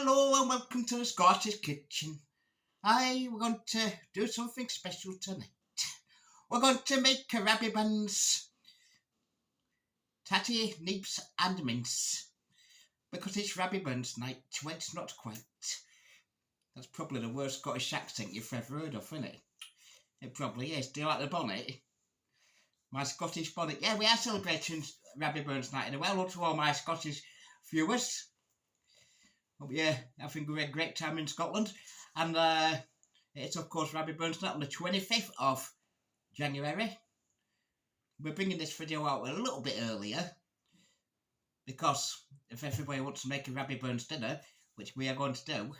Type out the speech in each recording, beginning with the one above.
Hello and welcome to the Scottish Kitchen. We're going to do something special tonight. We're going to make rabbit buns, tatty, neeps and mince. Because it's rabbit buns night, well, it's not quite. That's probably the worst Scottish accent you've ever heard of, isn't it? It probably is. Do you like the bonnet? My Scottish bonnet. Yeah, we are celebrating rabbit buns night, and well done to all my Scottish viewers. Hope you're having a great time in Scotland. And it's of course Rabbit Burns Night on the 25th of January. We're bringing this video out a little bit earlier because if everybody wants to make a Rabbit Burns dinner, which we are going to do,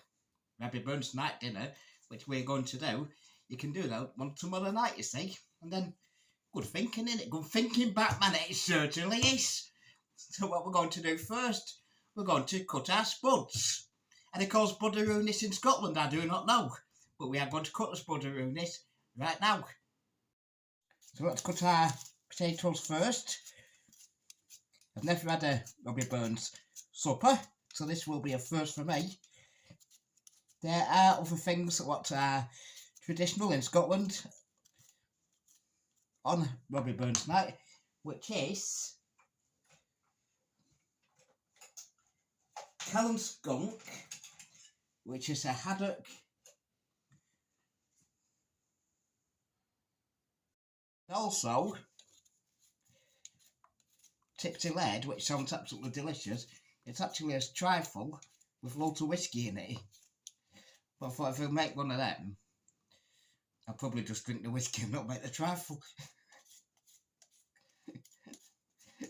Rabbit Burns Night dinner, which we're going to do, you can do that one tomorrow night, you see. And then, good thinking, innit? Good thinking, Batman, it certainly is. So what we're going to do first, we're going to cut our spuds. And it calls buddaroonis in Scotland, I do not know. But we are going to cut the buddaroonis right now. So let's cut our potatoes first. I've never had a Robbie Burns supper, so this will be a first for me. There are other things what are traditional in Scotland on Robbie Burns Night, which is Callan skunk, which is a haddock, also tipsy lead, which sounds absolutely delicious. It's actually a trifle with loads of whiskey in it. But I thought if I make one of them, I'll probably just drink the whiskey and not make the trifle.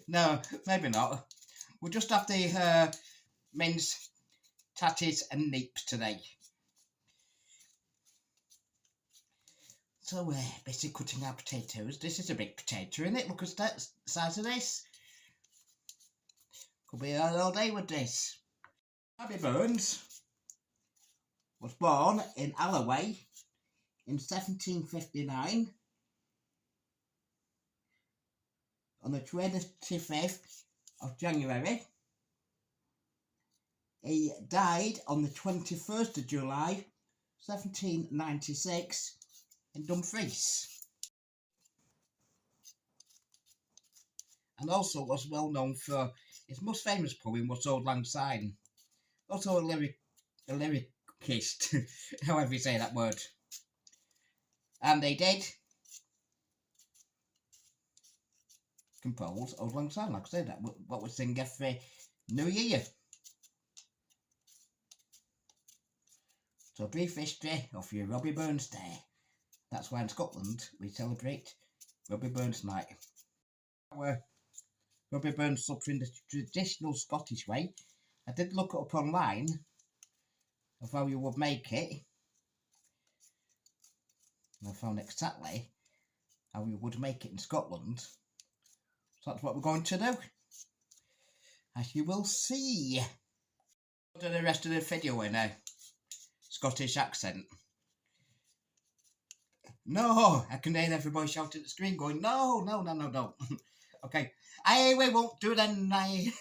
No, maybe not. We'll just have the mince, tatties and neeps today. So we're busy cutting our potatoes. This is a big potato, isn't it? Look at the size of this. Could be all day with this. Rabbit Burns was born in Alloway in 1759 on the 25th of January. He died on the 21st of July 1796 in Dumfries. And also was well known for his most famous poem was Old Lang Syne. Also a lyricist, however you say that word. And they did compose Old Lang Syne, like I said, what we sing every New Year. So, brief history of your Robbie Burns Day. That's why in Scotland we celebrate Robbie Burns Night. Our Robbie Burns supper in the traditional Scottish way. I did look up online of how you would make it. And I found exactly how you would make it in Scotland. So that's what we're going to do, as you will see. I'll do the rest of the video in a Scottish accent. No, I can hear everybody shouting at the screen going, no. Okay, we won't do then. I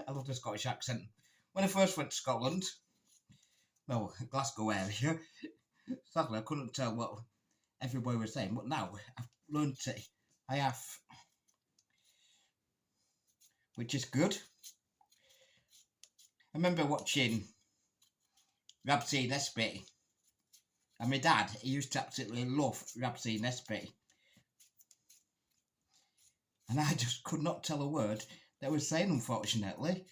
love the Scottish accent. When I first went to Scotland, well, Glasgow area, sadly I couldn't tell what everybody was saying, but now I've learned it. I have, which is good. I remember watching Rabsy Nesbitt, and my dad, he used to absolutely love Rabsy Nesbitt, and I just could not tell a word they were saying, unfortunately.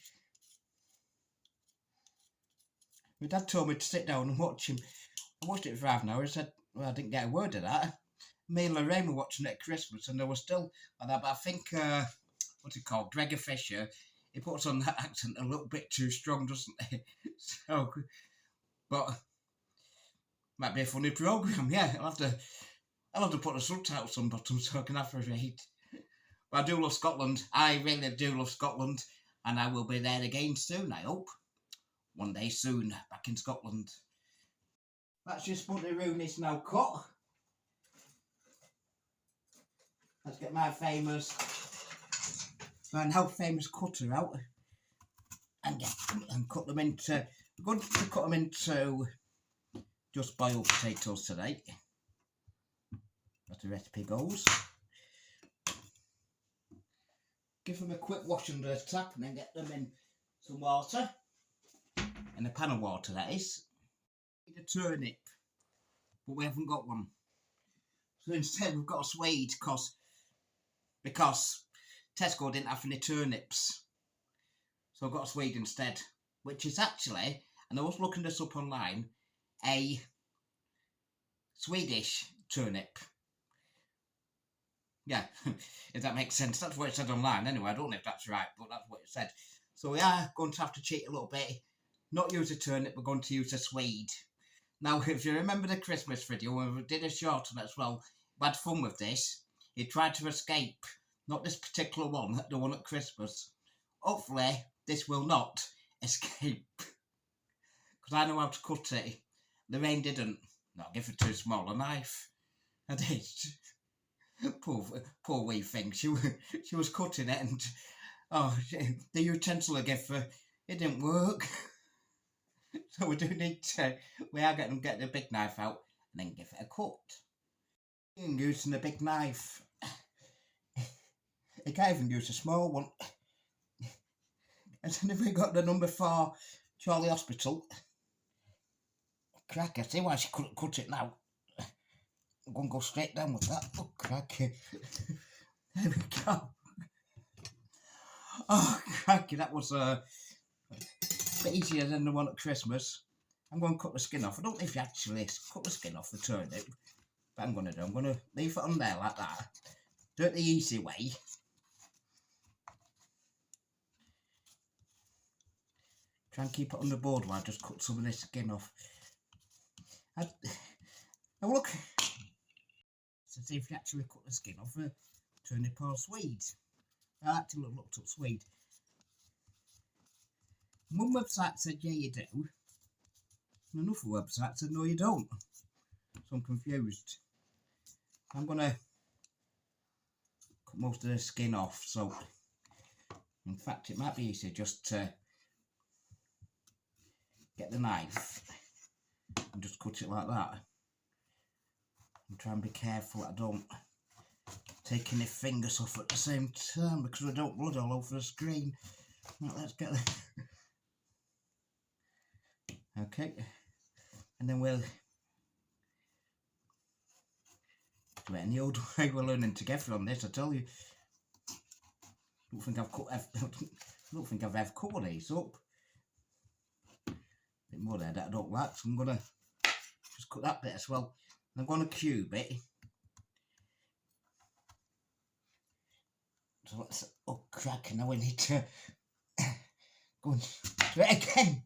My dad told me to sit down and watch him. I watched it for half an hour. I said, well, I didn't get a word of that. Me and Lorraine were watching it at Christmas, and they were still like that, but I think what's it called, Gregor Fisher, he puts on that accent a little bit too strong, doesn't he? So, but might be a funny programme, yeah. I'll have to put the subtitles on bottom so I can have a read. But I do love Scotland. I really do love Scotland, and I will be there again soon, I hope. One day soon, back in Scotland. That's just buddaroonis now cut. Let's get my now famous cutter out and cut them into. We're going to cut them into just boiled potatoes today, as the recipe goes. Give them a quick wash under the tap and then get them in some water, in a pan of water that is. We need a turnip, but we haven't got one. So instead we've got a swede because Tesco didn't have any turnips. So I've got a swede instead, which is actually, and I was looking this up online, a Swedish turnip. Yeah, if that makes sense. That's what it said online anyway. I don't know if that's right, but that's what it said. So we are going to have to cheat a little bit. Not use a turnip, we're going to use a swede. Now, if you remember the Christmas video, when we did a short on it as well, we had fun with this. He tried to escape. Not this particular one, the one at Christmas. Hopefully, this will not escape. Because I know how to cut it. Lorraine didn't. No, give her too small a knife. I did. Poor wee thing. She was cutting it and the utensil I gave her, it didn't work. So we do need to. We are going to get the big knife out and then give it a cut. Using a big knife. You can't even use a small one. And then if we got the number 4 Charlie Hospital. Crack, I see why she couldn't cut it now. I'm going to go straight down with that. Oh, cracky. There we go. Oh, cracky, that was a bit easier than the one at Christmas. I'm going to cut the skin off. I don't know if you actually cut the skin off the turnip. But I'm going to do. I'm going to leave it on there like that. Do it the easy way. Try and keep it on the board while I just cut some of this skin off. Now look. To see if you actually cut the skin off a turnip or swede. I actually looked up swede. One website said yeah you do, and another website said no you don't. So I'm confused. I'm gonna cut most of the skin off, so in fact it might be easier just to get the knife and just cut it like that. And try and be careful I don't take any fingers off at the same time because I don't blood all over the screen. Right, let's get the okay, and then we'll do it any old way. We're learning together on this, I tell you. I don't think I've ever cut these up. A bit more there that I don't like, so I'm gonna just cut that bit as well. I'm going to cube it. So let's, oh crack, now we need to go and do it again.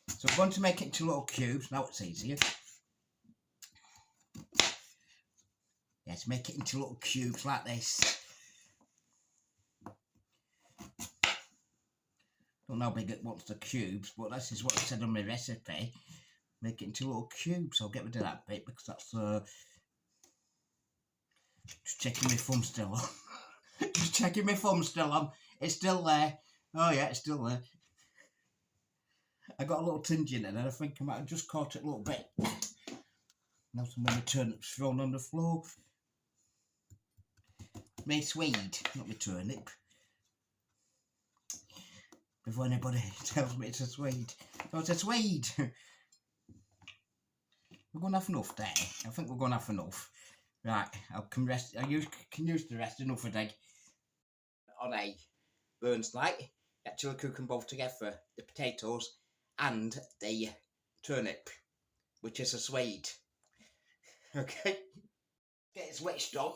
So I'm going to make it into little cubes, now it's easier. Yes, make it into little cubes like this. Don't know how big it wants the cubes, but this is what it said on my recipe. Make it into little cubes. I'll get rid of that bit because that's just checking my thumb still on. Just checking my thumb still on. It's still there. Oh yeah, it's still there. I got a little tinge in it and I think I might have just caught it a little bit. Now some of my turnips thrown on the floor. My swede, not my turnip. Before anybody tells me it's a swede. So it's a swede. We're going to have enough there. I think we're going to have enough. Right, I can use the rest another day. On a burns night, actually cook them both together. The potatoes and the turnip, which is a swede. Okay, get it switched on.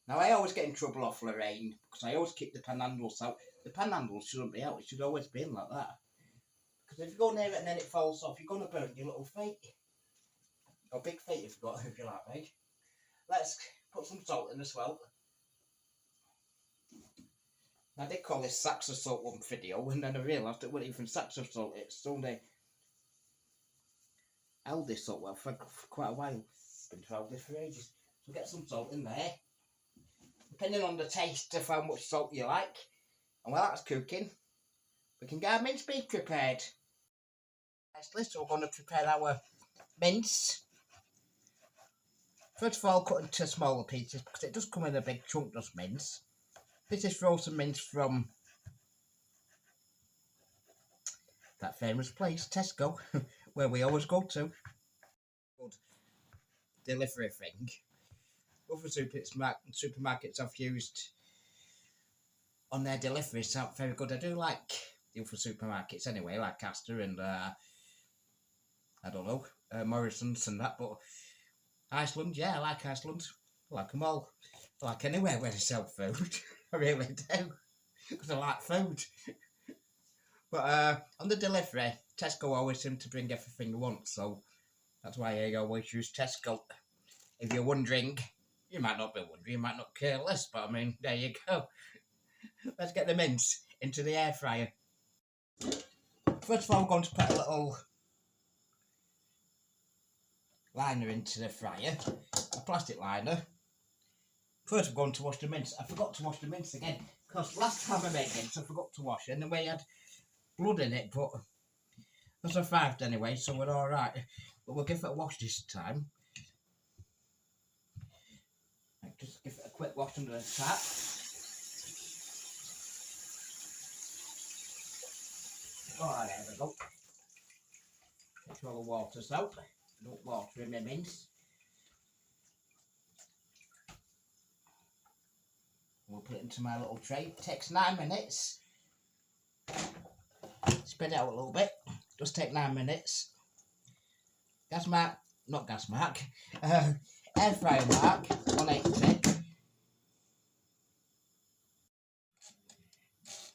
Now I always get in trouble off Lorraine because I always keep the pan handles out. The pan handles shouldn't be out, it should always be in like that. Because if you go near it and then it falls off, you're going to burn your little feet. Or big feet if you like me. Let's put some salt in as well. I did call this sacks of salt one video and then I realised it wasn't even sacks of salt, it's only Aldi salt, well for quite a while. It's been to Aldi for ages. So get some salt in there. Depending on the taste of how much salt you like. And while that's cooking, we can get our mince beef prepared. Nicely, so we're going to prepare our mince. First of all, cut into smaller pieces because it does come in a big chunk, does mince. This is frozen mince from that famous place, Tesco, where we always go to. Good delivery thing. Other supermarkets I've used on their deliveries aren't very good. I do like the other supermarkets anyway, like Asda and I don't know, Morrison's and that, but Iceland, yeah, I like Iceland. I like them all. I like anywhere where they sell food. I really do. Because I like food. But on the delivery, Tesco always seem to bring everything you want, so that's why I always use Tesco. If you're wondering, you might not be wondering, you might not care less, but I mean, there you go. Let's get the mince into the air fryer. First of all, we're going to put a little liner into the fryer, a plastic liner. First we're going to wash the mince. I forgot to wash the mince again, because last time I made mince I forgot to wash it, and the way I had blood in it, but I survived anyway, so we're alright. But we'll give it a wash this time. Just give it a quick wash under the tap. Oh, there we go. Make sure the water's out. Don't water in my mince. We'll put it into my little tray. It takes 9 minutes. Spread it out a little bit. Just take 9 minutes. Gas mark, not gas mark. Air fryer mark, 180.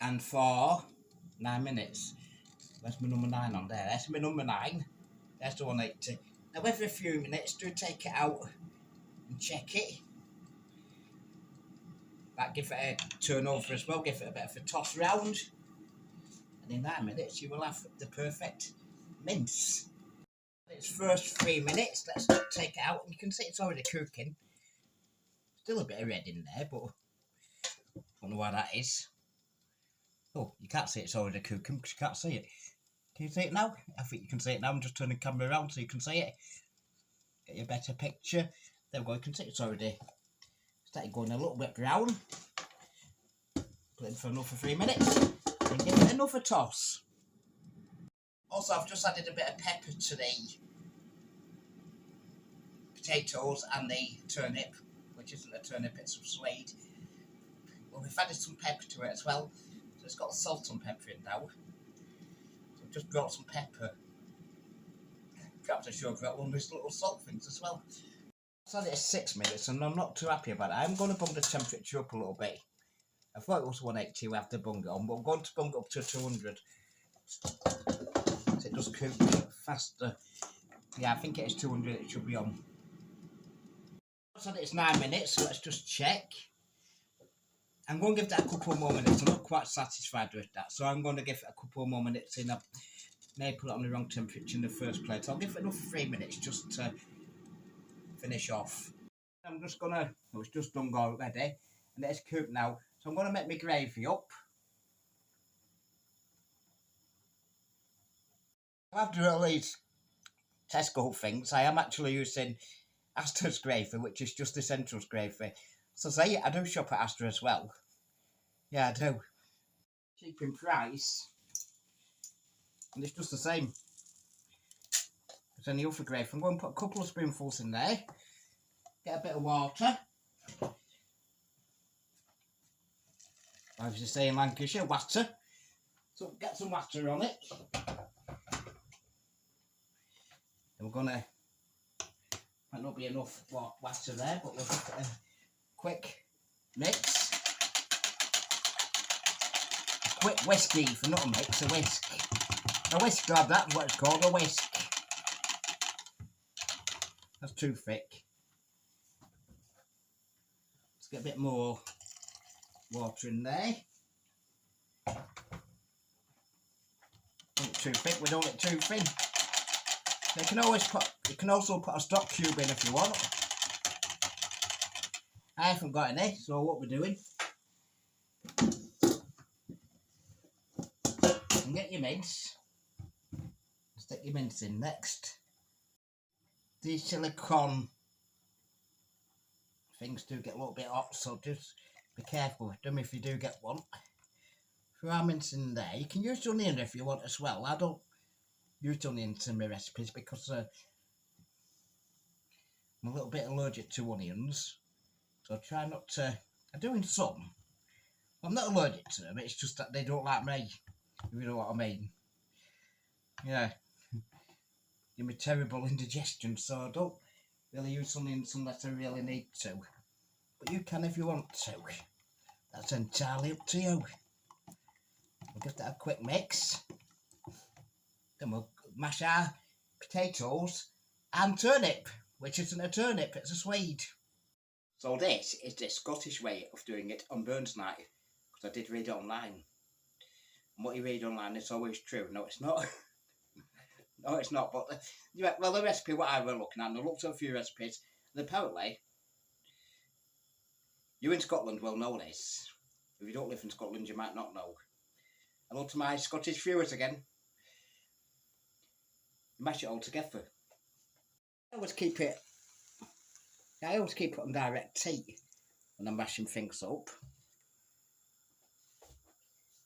And for 9 minutes. That's my number 9 on there. That's my number 9. That's the 180. Now every few minutes, do take it out and check it. Like give it a turn over as well, give it a bit of a toss round. And in 9 minutes, you will have the perfect mince. Its first 3 minutes, let's take it out. And you can see it's already cooking. Still a bit of red in there, but I don't know why that is. Oh, you can't see it's already cooking because you can't see it. Can you see it now? I think you can see it now. I'm just turning the camera around so you can see it. Get you a better picture. There we go, you can see it's already started going a little bit brown. Put it in for another 3 minutes. And give it another toss. Also, I've just added a bit of pepper to the potatoes and the turnip, which isn't a turnip, it's some slade. Well, we've added some pepper to it as well. So it's got salt and pepper in now. So I've just brought some pepper. Perhaps I should have brought one of these little salt things as well. I've had it 6 minutes and I'm not too happy about it. I'm going to bung the temperature up a little bit. I thought it was 180 we have to bung it on, but I'm going to bung it up to 200. So it does cook faster. Yeah, I think it is 200 it should be on. I've had it 9 minutes, so let's just check. I'm going to give that a couple more minutes. I'm not quite satisfied with that, so I'm going to give it a couple more minutes in. I may put it on the wrong temperature in the first place. I'll give it another 3 minutes just to finish off. I'm just going to, it's just done already, and it's cooked now. So I'm going to make my gravy up. After all these Tesco things, I am actually using Asda's gravy, which is just Essentials gravy. So say I do shop at Asda as well. Yeah, I do. Cheap in price. And it's just the same as any other gravy. I'm going to put a couple of spoonfuls in there. Get a bit of water. As you say in Lancashire, water. So get some water on it. And we're gonna, might not be enough water there, but we'll give it a quick mix. A quick whisk even, not a mix, a whisk. A whisk grab, that's what it's called, a whisk. That's too thick. Let's get a bit more water in there. Not too thick, we don't want it too thin. You can also put a stock cube in if you want. I haven't got any, so what we're doing, get your mince. Stick your mince in next. These silicone things do get a little bit hot, so just be careful with them if you do get one. Throw our mince in there. You can use onion if you want as well. I don't use onions in my recipes because I'm a little bit allergic to onions. So try not to. I'm doing some. I'm not allergic to them, it's just that they don't like me. If you know what I mean. Yeah. Give me terrible indigestion, so I don't really use onions unless I really need to. But you can if you want to. That's entirely up to you. We'll give that a quick mix. Then we'll mash our potatoes and turnip, which isn't a turnip, it's a swede. So this is the Scottish way of doing it on Burns night, because I did read it online. And what you read online is always true. No, it's not. No, it's not. But the recipe what I was looking at, and I looked at a few recipes, and apparently, you in Scotland will know this. If you don't live in Scotland, you might not know. Hello to my Scottish viewers again. Mash it all together. I always keep it on direct heat when I'm mashing things up.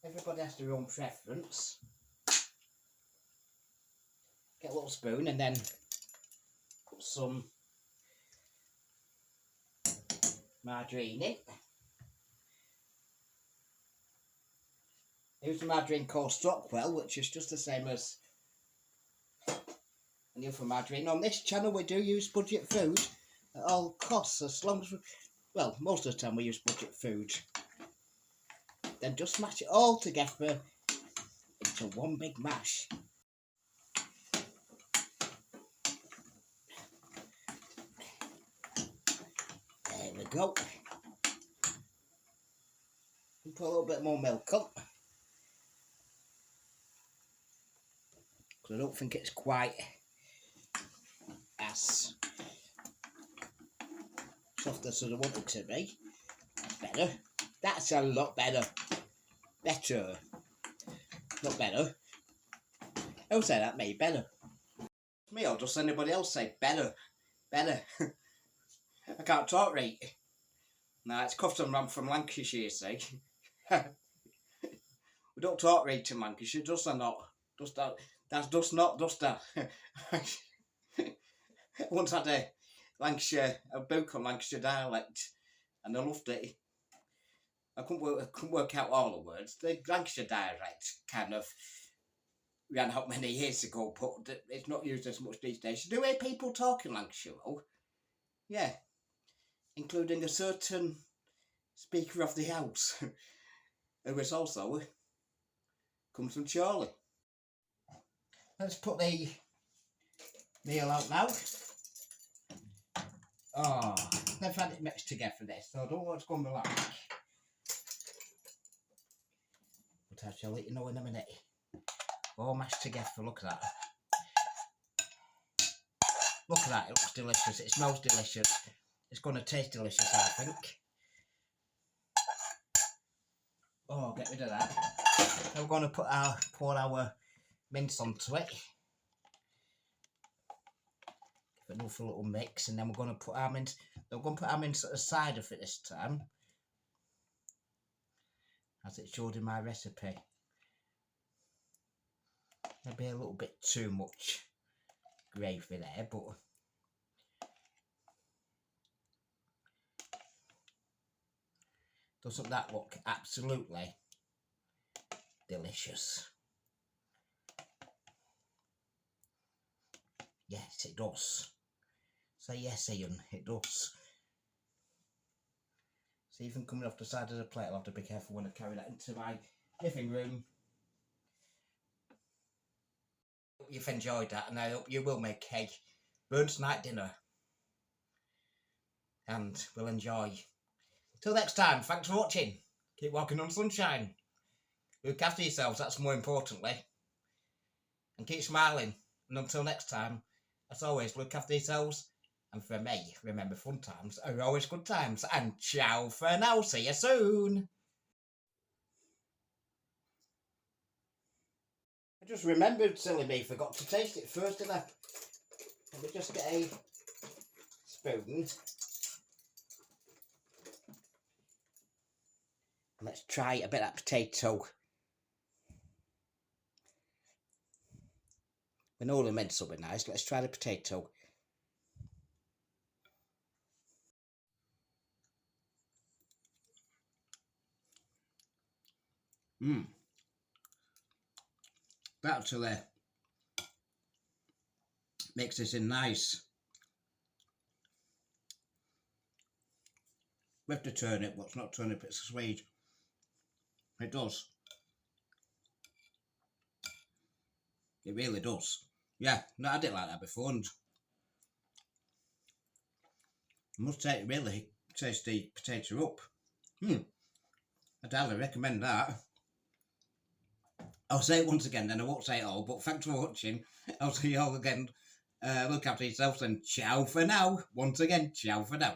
Everybody has their own preference. Get a little spoon and then put some margarine in. Use the margarine called Stockwell, which is just the same as any other margarine. On this channel we do use budget food at all costs, as long as well, most of the time we use budget food. Then just smash it all together into one big mash. There we go. And put a little bit more milk on, because I don't think it's quite as soft as I want it to be. That's better. That's a lot better. Better. Not better. Who say that, me? Better. Me or does anybody else say better? Better. I can't talk right. Nah, it's custom I'm from Lancashire, you see. We don't talk right in Lancashire, does that not? Does that? That's does not, does that? I once had a book on Lancashire dialect, and I loved it. I couldn't work out all the words. The Lancashire dialect kind of ran out many years ago, but it's not used as much these days. You do hear people talk in Lancashire, though. Yeah. Including a certain Speaker of the House, who is also comes from Charlie. Let's put the meal out now. Oh, I've had it mixed together this, so I don't know what it's going to be like. But I shall let you know in a minute. All mashed together, look at that. Look at that, it looks delicious, it smells delicious. It's going to taste delicious, I think. Oh, get rid of that. Now we're going to pour our mince onto it. Give it another little mix, and then we're going to put our mince. We're going to put our mince at the side of it this time, as it showed in my recipe. Maybe a little bit too much gravy there, but doesn't that look absolutely delicious? Yes, it does. Say yes, Ian, it does. So even coming off the side of the plate, I'll have to be careful when I carry that into my living room. Hope you've enjoyed that, and I hope you will make a Burns night dinner. And we'll enjoy. Till next time, thanks for watching. Keep walking on sunshine. Look after yourselves, that's more importantly. And keep smiling. And until next time, as always, look after yourselves. And for me, remember fun times are always good times. And ciao for now. See you soon. I just remembered, silly me, forgot to taste it first, didn't I? Let me just get a spoon. And let's try a bit of that potato. We know the mince will be nice. Let's try the potato. That actually makes this in nice. With the turnip, what's not turnip, it's a swede. It does. It really does. Yeah, no, I didn't like that before, and I must say it really tastes the potato up. I'd highly recommend that. I'll say it once again, then I won't say it all, but thanks for watching. I'll see you all again. Look after yourselves and ciao for now. Once again, ciao for now.